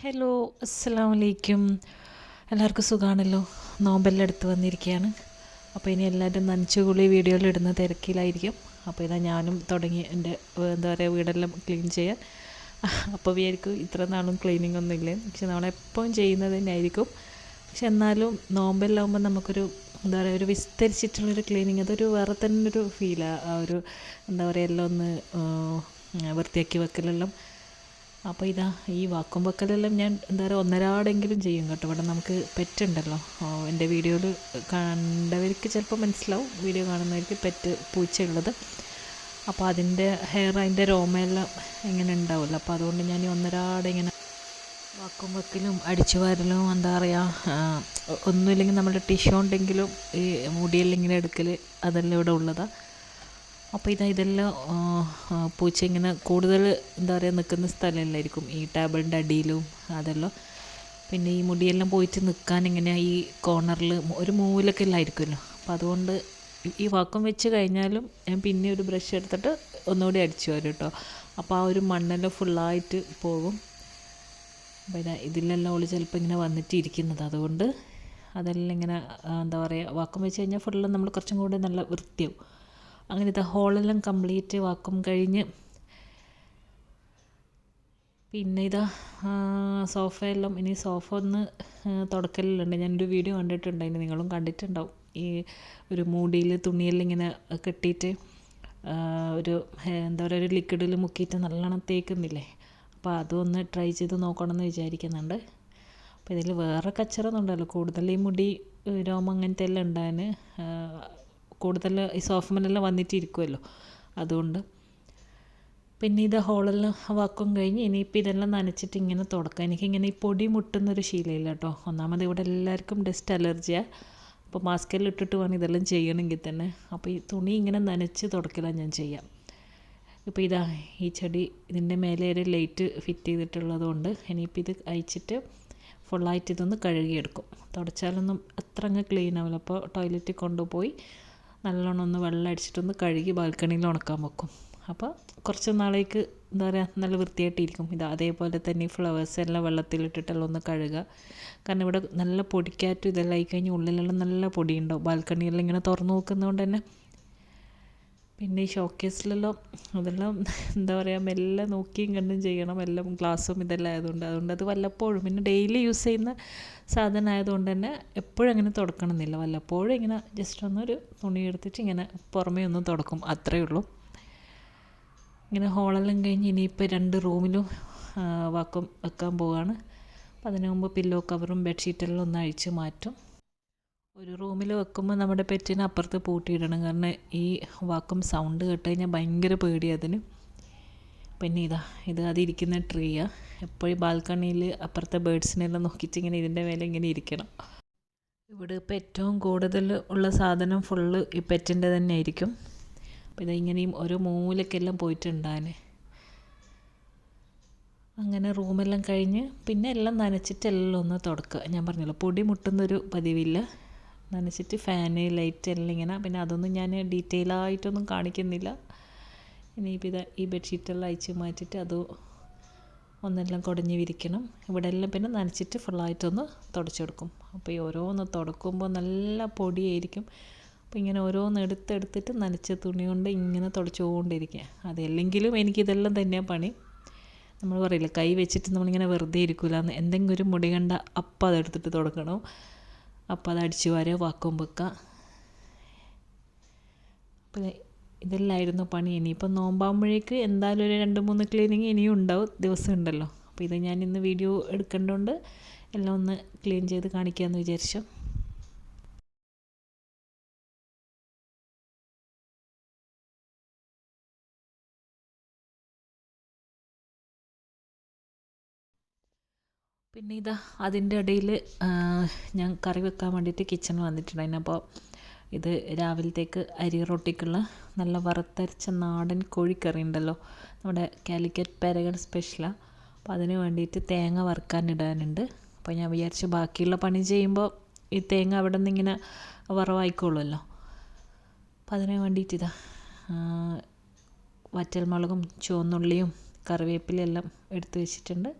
Hello, അസ്സലാമു അലൈക്കും. എല്ലാവർക്കും സുഖമാണല്ലോ. നോമ്പെല്ലാം എടുത്ത് വന്നിരിക്കുകയാണ്. അപ്പോൾ ഇനി എല്ലാവരും നനച്ചുകുളി വീഡിയോയിൽ ഇടുന്ന തിരക്കിലായിരിക്കും. അപ്പോൾ ഇതാ ഞാനും തുടങ്ങി എൻ്റെ എന്താ പറയുക വീടെല്ലാം ക്ലീൻ ചെയ്യാൻ. അപ്പോൾ വിചാരിക്കും ഇത്ര നാളും ക്ലീനിങ് ഒന്നും ഇല്ലേ, പക്ഷെ നമ്മളെപ്പോഴും ചെയ്യുന്നത് തന്നെയായിരിക്കും. പക്ഷെ എന്നാലും നോമ്പെല്ലാം ആകുമ്പോൾ നമുക്കൊരു എന്താ പറയുക ഒരു വിസ്തരിച്ചിട്ടുള്ളൊരു ക്ലീനിങ്, അതൊരു വേറെ തന്നെ ഒരു ഫീലാണ്. ആ ഒരു എന്താ പറയുക എല്ലാം ഒന്ന് വൃത്തിയാക്കി വെക്കലെല്ലാം. അപ്പോൾ ഇതാ ഈ വാക്കും വെക്കലെല്ലാം ഞാൻ എന്താ പറയുക ഒന്നരാടെങ്കിലും ചെയ്യും കേട്ടോ. ഇവിടെ നമുക്ക് പെറ്റുണ്ടല്ലോ. എൻ്റെ വീഡിയോയിൽ കണ്ടവർക്ക് ചിലപ്പോൾ മനസ്സിലാവും, വീഡിയോ കാണുന്നവർക്ക് പെറ്റ് പൂച്ചയുള്ളത്. അപ്പോൾ അതിൻ്റെ ഹെയർ, അതിൻ്റെ രോമയെല്ലാം ഇങ്ങനെ ഉണ്ടാവുമല്ലോ. അപ്പോൾ അതുകൊണ്ട് ഞാൻ ഈ ഒന്നരാടെ ഇങ്ങനെ വാക്കും വെക്കലും അടിച്ചു വാരലും എന്താ പറയുക ഒന്നുമില്ലെങ്കിൽ നമ്മുടെ ടിഷ്യൂ ഉണ്ടെങ്കിലും ഈ മുടിയെല്ലാം ഇങ്ങനെ എടുക്കൽ അതെല്ലാം ഇവിടെ ഉള്ളതാണ്. അപ്പോൾ ഇതെല്ലാം പൂച്ച ഇങ്ങനെ കൂടുതൽ എന്താ പറയുക നിൽക്കുന്ന സ്ഥലമല്ലായിരിക്കും, ഈ ടേബിളിൻ്റെ അടിയിലും അതെല്ലാം. പിന്നെ ഈ മുടിയെല്ലാം പോയിട്ട് നിൽക്കാൻ ഇങ്ങനെ ഈ കോർണറിൽ ഒരു മൂലക്കെല്ലാം ആയിരിക്കുമല്ലോ. അപ്പോൾ അതുകൊണ്ട് ഈ വാക്വം വെച്ച് കഴിഞ്ഞാലും ഞാൻ പിന്നെ ഒരു ബ്രഷ് എടുത്തിട്ട് ഒന്നുകൂടി അടിച്ചു വരും കേട്ടോ. അപ്പോൾ ആ ഒരു മണ്ണെല്ലാം ഫുള്ളായിട്ട് പോകും. അപ്പോൾ ഇതിലെല്ലാം ഓള് ചിലപ്പോൾ ഇങ്ങനെ വന്നിട്ട് ഇരിക്കുന്നത്, അതുകൊണ്ട് അതെല്ലാം ഇങ്ങനെ എന്താ പറയുക വാക്വം വെച്ച് കഴിഞ്ഞാൽ ഫുള്ള് നമ്മൾ കുറച്ചും കൂടി നല്ല വൃത്തിയാവും. അങ്ങനെ ഹോളെല്ലാം കംപ്ലീറ്റ് വാക്വം കഴിഞ്ഞ് പിന്നെ സോഫയെല്ലാം ഇനി സോഫ ഒന്ന് തുടക്കലുണ്ട്. ഞാനൊരു വീഡിയോ കണ്ടിട്ടുണ്ടായിരുന്നു, നിങ്ങളും കണ്ടിട്ടുണ്ടാവും. ഈ ഒരു മൂടിയിൽ തുണിയെല്ലാം ഇങ്ങനെ കെട്ടിയിട്ട് ഒരു എന്താ പറയുക ഒരു ലിക്വിഡിൽ മുക്കിയിട്ട് നല്ലോണം തേക്കുന്നില്ലേ. അപ്പോൾ അതൊന്ന് ട്രൈ ചെയ്ത് നോക്കണമെന്ന് വിചാരിക്കുന്നുണ്ട്. അപ്പോൾ ഇതിൽ വേറെ കച്ചറൊന്നും ഉണ്ടല്ലോ, കൂടുതൽ ഈ മുടി രോമം അങ്ങനത്തെ എല്ലാം ഉണ്ടാകാൻ കൂടുതൽ ഈ സോഫ്റ്റ്മെല്ലാം വന്നിട്ടിരിക്കുമല്ലോ, അതുകൊണ്ട്. പിന്നെ ഹോളെല്ലാം വാക്വം കഴിഞ്ഞ് ഇനിയിപ്പോൾ ഇതെല്ലാം നനച്ചിട്ട് ഇങ്ങനെ തുടക്കാം. എനിക്കിങ്ങനെ ഈ പൊടി മുട്ടുന്നൊരു ശീലമില്ല കേട്ടോ. ഒന്നാമത് ഇവിടെ എല്ലാവർക്കും ഡസ്റ്റ് അലർജിയാണ്. അപ്പോൾ മാസ്കെല്ലാം ഇട്ടിട്ട് വേണം ഇതെല്ലാം ചെയ്യണമെങ്കിൽ തന്നെ. അപ്പോൾ ഈ തുണി ഇങ്ങനെ നനച്ച് തുടക്കലാണ് ഞാൻ ചെയ്യാം. ഇപ്പോൾ ഈ ചെടി ഇതിൻ്റെ മേലെ ഒരു ലൈറ്റ് ഫിറ്റ് ചെയ്തിട്ടുള്ളത് കൊണ്ട് ഇനിയിപ്പോൾ ഇത് അയച്ചിട്ട് ഫുള്ളായിട്ട് ഇതൊന്ന് കഴുകിയെടുക്കും. തുടച്ചാലൊന്നും അത്ര അങ്ങ് ക്ലീൻ ആവില്ല. അപ്പോൾ ടോയ്ലറ്റിൽ കൊണ്ടുപോയി നല്ലോണം ഒന്ന് വെള്ളം അടിച്ചിട്ടൊന്ന് കഴുകി ബാൽക്കണിയിൽ ഉണക്കാൻ വെക്കും. അപ്പോൾ കുറച്ച് നാളേക്ക് എന്താ പറയുക നല്ല വൃത്തിയായിട്ടിരിക്കും. അതേപോലെ തന്നെ ഈ ഫ്ലവേഴ്സ് എല്ലാം വെള്ളത്തിലിട്ടിട്ടെല്ലാം ഒന്ന് കഴുകുക. കാരണം ഇവിടെ നല്ല പൊടിക്കാറ്റും ഇതെല്ലാം ആയിക്കഴിഞ്ഞാൽ ഉള്ളിലെല്ലാം നല്ല പൊടിയുണ്ടാവും. ബാൽക്കണിയെല്ലാം ഇങ്ങനെ തുറന്നു നോക്കുന്നതുകൊണ്ട് തന്നെ. പിന്നെ ഈ ഷോക്കേസിലെല്ലാം അതെല്ലാം എന്താ പറയുക മെല്ലെ നോക്കിയും കണ്ടും ചെയ്യണം. എല്ലാം ഗ്ലാസ്സും ഇതെല്ലാം അതുകൊണ്ട് അത് വല്ലപ്പോഴും, പിന്നെ ഡെയിലി യൂസ് ചെയ്യുന്ന സാധനം ആയതുകൊണ്ട് തന്നെ എപ്പോഴും അങ്ങനെ തുടക്കണമെന്നില്ല. വല്ലപ്പോഴും ഇങ്ങനെ ജസ്റ്റ് ഒന്നൊരു തുണി എടുത്തിട്ട് ഇങ്ങനെ പുറമേ ഒന്ന് തുടക്കും, അത്രയേ ഉള്ളൂ. ഇങ്ങനെ ഹോളെല്ലാം കഴിഞ്ഞ് ഇനിയിപ്പോൾ 2 റൂമിലും വാക്വം വെക്കാൻ പോവുകയാണ്. അപ്പോൾ അതിന് മുമ്പ് പില്ലോ കവറും ബെഡ്ഷീറ്റെല്ലാം ഒന്ന് അഴിച്ച് മാറ്റും. ഒരു റൂമിൽ വെക്കുമ്പോൾ നമ്മുടെ പെറ്റിനെ അപ്പുറത്ത് പൂട്ടിയിടണം. കാരണം ഈ വാക്വം സൗണ്ട് കേട്ട് കഴിഞ്ഞാൽ ഭയങ്കര പേടിയാണ് അതിന്. പിന്നെ അതിരിക്കുന്ന ട്രീയാണ്. എപ്പോഴും ബാൽക്കണിയിൽ അപ്പുറത്തെ ബേഡ്സിനെല്ലാം നോക്കിയിട്ട് ഇങ്ങനെ ഇതിൻ്റെ മേലെ ഇങ്ങനെ ഇരിക്കണം. ഇവിടെ ഇപ്പോൾ ഏറ്റവും കൂടുതൽ ഉള്ള സാധനം ഫുള്ള് ഈ പെറ്റിൻ്റെ തന്നെ ആയിരിക്കും. അപ്പോൾ ഇങ്ങനെയും ഓരോ മൂലക്കെല്ലാം പോയിട്ടുണ്ടാകാൻ. അങ്ങനെ റൂമെല്ലാം കഴിഞ്ഞ് പിന്നെ എല്ലാം നനച്ചിട്ട് എല്ലാം ഒന്ന് തുടക്കുക. ഞാൻ പറഞ്ഞല്ലോ പൊടി മുട്ടുന്നൊരു പതിവില്ല. നനച്ചിട്ട് ഫാന് ലൈറ്റ് എല്ലാം ഇങ്ങനെ, പിന്നെ അതൊന്നും ഞാൻ ഡീറ്റെയിൽ ആയിട്ടൊന്നും കാണിക്കുന്നില്ല. ഇനിയിപ്പോൾ ഈ ബെഡ്ഷീറ്റെല്ലാം അയച്ച് മാറ്റിയിട്ട് അത് ഒന്നെല്ലാം കുടഞ്ഞ് വിരിക്കണം. ഇവിടെ എല്ലാം പിന്നെ നനച്ചിട്ട് ഫുള്ളായിട്ടൊന്ന് തുടച്ചെടുക്കും. അപ്പോൾ ഈ ഓരോന്ന് തുടക്കുമ്പോൾ നല്ല പൊടിയായിരിക്കും. അപ്പോൾ ഇങ്ങനെ ഓരോന്ന് എടുത്തെടുത്തിട്ട് നനച്ച തുണി കൊണ്ട് ഇങ്ങനെ തുടച്ചുകൊണ്ടിരിക്കുക. അതല്ലെങ്കിലും എനിക്കിതെല്ലാം തന്നെയാണ് പണി. നമ്മൾ പറയില്ല കൈ വെച്ചിട്ട് നമ്മളിങ്ങനെ വെറുതെ ഇരിക്കില്ല എന്ന്. എന്തെങ്കിലും ഒരു മുടി കണ്ട അപ്പം അതെടുത്തിട്ട് തുടക്കണം. അപ്പം അത് അടിച്ചു വാരുക, വാക്വം വെക്കുക. അപ്പോൾ ഇതെല്ലാമായിരുന്നു പണി. ഇനിയിപ്പോൾ നോമ്പാകുമ്പോഴേക്ക് എന്തായാലും ഒരു 2-3 ക്ലീനിങ് ഇനിയും ഉണ്ടാവും, ദിവസം ഉണ്ടല്ലോ. അപ്പോൾ ഞാൻ ഇന്ന് വീഡിയോ എടുക്കേണ്ടതുകൊണ്ട് എല്ലാം ഒന്ന് ക്ലീൻ ചെയ്ത് കാണിക്കാമെന്ന് വിചാരിച്ചു. പിന്നെ അതിൻ്റെ ഇടയിൽ ഞാൻ കറി വെക്കാൻ വേണ്ടിയിട്ട് കിച്ചണിൽ വന്നിട്ടുണ്ടായിരുന്നു. അപ്പോൾ ഇത് രാവിലത്തേക്ക് അരി റൊട്ടിക്കുള്ള നല്ല വറുത്തരച്ച നാടൻ കോഴിക്കറി ഉണ്ടല്ലോ, നമ്മുടെ കാലിക്കറ്റ് പെരകൻ സ്പെഷ്യലാണ്. അപ്പോൾ അതിന് വേണ്ടിയിട്ട് തേങ്ങ വറുക്കാനിടാനുണ്ട്. അപ്പോൾ ഞാൻ വിചാരിച്ചു ബാക്കിയുള്ള പണി ചെയ്യുമ്പോൾ ഈ തേങ്ങ അവിടെ നിന്ന് ഇങ്ങനെ വറവായിക്കോളുമല്ലോ. അപ്പോൾ അതിന് വേണ്ടിയിട്ട് വറ്റൽമുളകും ചുവന്നുള്ളിയും കറിവേപ്പിലയെല്ലാം എടുത്ത് വെച്ചിട്ടുണ്ട്.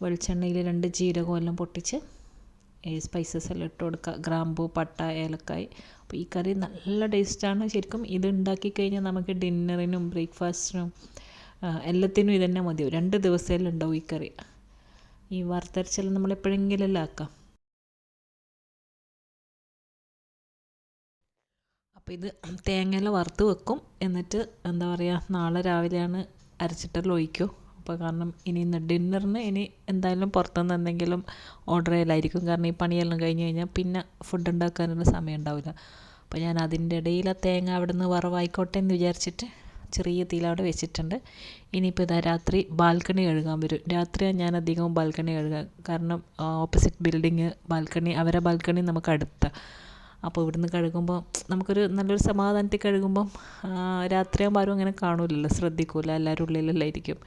വെളിച്ചെണ്ണയിൽ 2 ജീരകം എല്ലാം പൊട്ടിച്ച് ഈ സ്പൈസസ് എല്ലാം ഇട്ട് കൊടുക്കുക, ഗ്രാമ്പൂ, പട്ട, ഏലക്കായ്. അപ്പോൾ ഈ കറി നല്ല ടേസ്റ്റാണ്. ശരിക്കും ഇത് ഉണ്ടാക്കി കഴിഞ്ഞാൽ നമുക്ക് ഡിന്നറിനും ബ്രേക്ക്ഫാസ്റ്റിനും എല്ലാത്തിനും ഇതന്നെ മതിയാവും. 2 ദിവസമെല്ലാം ഉണ്ടാവും ഈ കറി. ഈ വറുത്തരച്ചെല്ലാം നമ്മൾ എപ്പോഴെങ്കിലും എല്ലാം ആക്കാം. അപ്പോൾ ഇത് തേങ്ങയെല്ലാം വറുത്ത് വെക്കും. എന്നിട്ട് എന്താ പറയുക, നാളെ രാവിലെയാണ് അരച്ചിട്ടെല്ലാം ഒഴിക്കും. അപ്പോൾ കാരണം ഇന്ന് ഡിന്നറിന് എന്തായാലും പുറത്തുനിന്ന് എന്തെങ്കിലും ഓർഡർ ചെയ്യലായിരിക്കും. കാരണം ഈ പണിയെല്ലാം കഴിഞ്ഞ് കഴിഞ്ഞാൽ പിന്നെ ഫുഡ് ഉണ്ടാക്കാനുള്ള സമയം ഉണ്ടാവില്ല. അപ്പോൾ ഞാൻ അതിൻ്റെ ഇടയിൽ ആ തേങ്ങ അവിടെ നിന്ന് വറവായിക്കോട്ടെ എന്ന് വിചാരിച്ചിട്ട് ചെറിയ തീയിൽ അവിടെ വെച്ചിട്ടുണ്ട്. ഇനിയിപ്പോൾ ഇതാ രാത്രി ബാൽക്കണി കഴുകാൻ വരും. രാത്രിയാണ് ഞാൻ അധികവും ബാൽക്കണി കഴുകാൻ. കാരണം ഓപ്പോസിറ്റ് ബിൽഡിങ് ബാൽക്കണി, അവരെ ബാൽക്കണി നമുക്ക് അടുത്താണ്. അപ്പോൾ ഇവിടുന്ന് കഴുകുമ്പോൾ നമുക്കൊരു നല്ലൊരു സമാധാനത്തിൽ കഴുകുമ്പം രാത്രിയാകുമ്പോൾ ആരും അങ്ങനെ കാണൂലല്ലോ, ശ്രദ്ധിക്കൂല, എല്ലാവരും ഉള്ളിലെല്ലായിരിക്കും.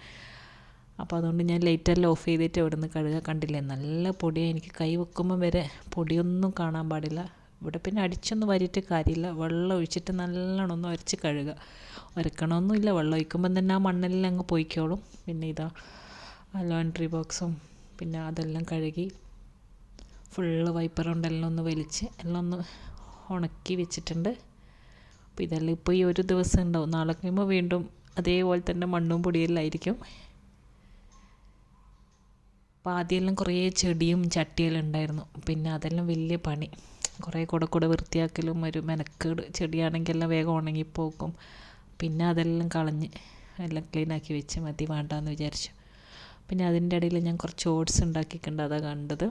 അപ്പോൾ അതുകൊണ്ട് ഞാൻ ലൈറ്റെല്ലാം ഓഫ് ചെയ്തിട്ട് ഇവിടുന്ന് കഴുകുക. കണ്ടില്ലേ, നല്ല പൊടിയാണ്. എനിക്ക് കൈ വെക്കുമ്പം വരെ പൊടിയൊന്നും കാണാൻ പാടില്ല. ഇവിടെ പിന്നെ അടിച്ചൊന്നും വരിയിട്ട് കാര്യമില്ല. വെള്ളം ഒഴിച്ചിട്ട് നല്ലോണം ഒന്ന് ഉരച്ച് കഴുകുക. ഉരക്കണമൊന്നുമില്ല, വെള്ളം ഒഴിക്കുമ്പം തന്നെ ആ മണ്ണെല്ലാം അങ്ങ് പോയിക്കോളും. പിന്നെ ഇതാ ലോണ്ട്രി ബോക്സും പിന്നെ അതെല്ലാം കഴുകി ഫുള്ള് വൈപ്പർ കൊണ്ടെല്ലാം ഒന്ന് വലിച്ച് എല്ലാം ഒന്ന് ഉണക്കി വെച്ചിട്ടുണ്ട്. അപ്പോൾ ഇതെല്ലാം ഇപ്പോൾ ഈ ഒരു ദിവസം ഉണ്ടാവും. നാളെ കഴിയുമ്പോൾ വീണ്ടും അതേപോലെ തന്നെ മണ്ണും പൊടിയെല്ലാം ആയിരിക്കും. അപ്പോൾ ആദ്യമെല്ലാം കുറേ ചെടിയും ചട്ടിയെല്ലാം ഉണ്ടായിരുന്നു. പിന്നെ അതെല്ലാം വലിയ പണി, കുറേ കൂടെ വൃത്തിയാക്കലും ഒരു മെനക്കേട്. ചെടിയാണെങ്കിൽ എല്ലാം വേഗം ഉണങ്ങിപ്പോക്കും. പിന്നെ അതെല്ലാം കളഞ്ഞ് എല്ലാം ക്ലീനാക്കി വെച്ച് മതി, വേണ്ടാന്ന് വിചാരിച്ചു. പിന്നെ അതിൻ്റെ ഇടയിൽ ഞാൻ കുറച്ച് ഓട്സ് ഉണ്ടാക്കിയിട്ടുണ്ട്, അതാണ് കണ്ടത്.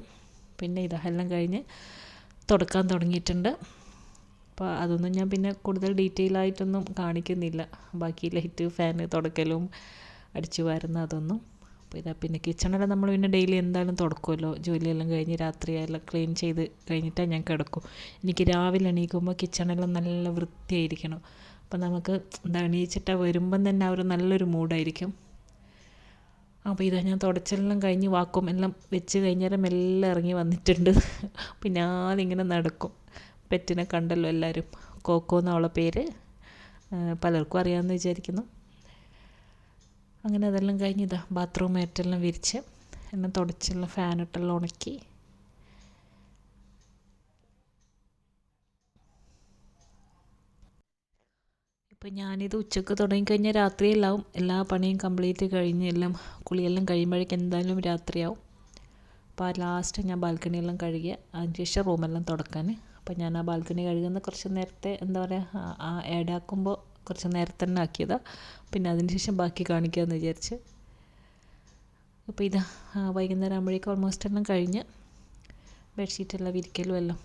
പിന്നെ ഇതെല്ലാം കഴിഞ്ഞ് തുടക്കാൻ തുടങ്ങിയിട്ടുണ്ട്. അപ്പോൾ അതൊന്നും ഞാൻ പിന്നെ കൂടുതൽ ഡീറ്റെയിൽ ആയിട്ടൊന്നും കാണിക്കുന്നില്ല. ബാക്കി ലൈറ്റ്, ഫാന്, തുടക്കലും അടിച്ചു വാരുന്ന അതൊന്നും. അപ്പോൾ ഇതാ പിന്നെ കിച്ചണെല്ലാം നമ്മൾ പിന്നെ ഡെയിലി എന്തായാലും തുടക്കുമല്ലോ. ജോലിയെല്ലാം കഴിഞ്ഞ് രാത്രിയെല്ലാം ക്ലീൻ ചെയ്ത് കഴിഞ്ഞിട്ടാണ് ഞാൻ കിടക്കും. എനിക്ക് രാവിലെ എണീക്കുമ്പോൾ കിച്ചണെല്ലാം നല്ല വൃത്തിയായിരിക്കണം. അപ്പോൾ നമുക്ക് എണീച്ചിട്ട് വരുമ്പം തന്നെ ഒരു നല്ലൊരു മൂഡായിരിക്കും. അപ്പോൾ ഇതാ ഞാൻ തുടച്ചെല്ലാം കഴിഞ്ഞ് വാക്കും എല്ലാം വെച്ച് കഴിഞ്ഞാൽ മെല്ലെ ഇറങ്ങി വന്നിട്ടുണ്ട്. പിന്നെ ആദ്യം നടക്കും. പെറ്റിനെ കണ്ടല്ലോ എല്ലാവരും, കോക്കോ എന്നവളെ പേര്, പലർക്കും അറിയാമെന്ന് വിചാരിക്കുന്നു. അങ്ങനെ അതെല്ലാം കഴിഞ്ഞ് ഇതാ ബാത്റൂം മാറ്റെല്ലാം വിരിച്ച് എല്ലാം തുടച്ചെല്ലാം ഫാനിട്ടെല്ലാം ഉണക്കി. ഇപ്പോൾ ഞാനിത് ഉച്ചക്ക് തുടങ്ങിക്കഴിഞ്ഞാൽ രാത്രിയെല്ലാവും. എല്ലാ പണിയും കംപ്ലീറ്റ് കഴിഞ്ഞ് എല്ലാം കുളിയെല്ലാം കഴിയുമ്പോഴേക്കും എന്തായാലും രാത്രിയാവും. അപ്പോൾ ലാസ്റ്റ് ഞാൻ ബാൽക്കണിയെല്ലാം കഴുകിയ അതിന് ശേഷം റൂമെല്ലാം തുടക്കാൻ. അപ്പോൾ ഞാൻ ആ ബാൽക്കണി കഴുകുന്ന കുറച്ച് നേരത്തെ എന്താ പറയുക, ആഡാക്കുമ്പോൾ കുറച്ച് നേരത്തെ തന്നെ ആക്കിയതാണ്. പിന്നെ അതിന് ശേഷം ബാക്കി കാണിക്കാമെന്ന് വിചാരിച്ച്. അപ്പോൾ ഇതാ വൈകുന്നേരം ആകുമ്പോഴേക്കും ഓൾമോസ്റ്റ് എല്ലാം കഴിഞ്ഞ് ബെഡ്ഷീറ്റെല്ലാം വിരിക്കലും എല്ലാം.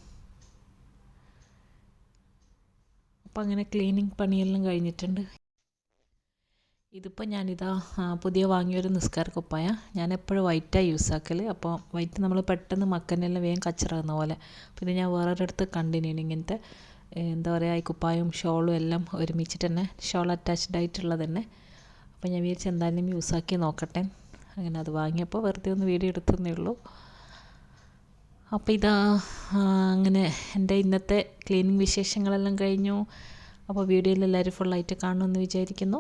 അപ്പോൾ അങ്ങനെ ക്ലീനിങ് പണിയെല്ലാം കഴിഞ്ഞിട്ടുണ്ട്. ഇതിപ്പോൾ ഞാനിതാ പുതിയ വാങ്ങിയൊരു നിസ്കാര കുപ്പായ. ഞാൻ എപ്പോഴും വൈറ്റാണ് യൂസ് ആക്കൽ. അപ്പോൾ വൈറ്റ് നമ്മൾ പെട്ടെന്ന് മക്കനെല്ലാം വേഗം കച്ചറാകുന്ന പോലെ. പിന്നെ ഞാൻ വേറൊരിടത്ത് കണ്ടിന്യൂ ഇങ്ങനത്തെ എന്താ പറയുക, ഈ കുപ്പായും ഷോളും എല്ലാം ഒരുമിച്ചിട്ട് തന്നെ, ഷോൾ അറ്റാച്ച്ഡ് ആയിട്ടുള്ളത് തന്നെ. അപ്പോൾ ഞാൻ വിചാരിച്ച് എന്തായാലും യൂസാക്കി നോക്കട്ടെ. അങ്ങനെ അത് വാങ്ങിയപ്പോൾ വെറുതെ ഒന്ന് വീഡിയോ എടുത്തതേ ഉള്ളൂ. അപ്പോൾ ഇതാ അങ്ങനെ എൻ്റെ ഇന്നത്തെ ക്ലീനിങ് വിശേഷങ്ങളെല്ലാം കഴിഞ്ഞു. അപ്പോൾ വീഡിയോയിൽ എല്ലാവരും ഫുള്ളായിട്ട് കാണുമെന്ന് വിചാരിക്കുന്നു.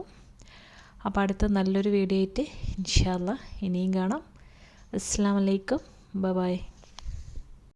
അപ്പോൾ അടുത്ത നല്ലൊരു വീഡിയോ ആയിട്ട് ഇൻഷാ അല്ലാഹ് ഇനിയും കാണാം. അസ്സലാമു അലൈക്കും, ബൈ ബൈ.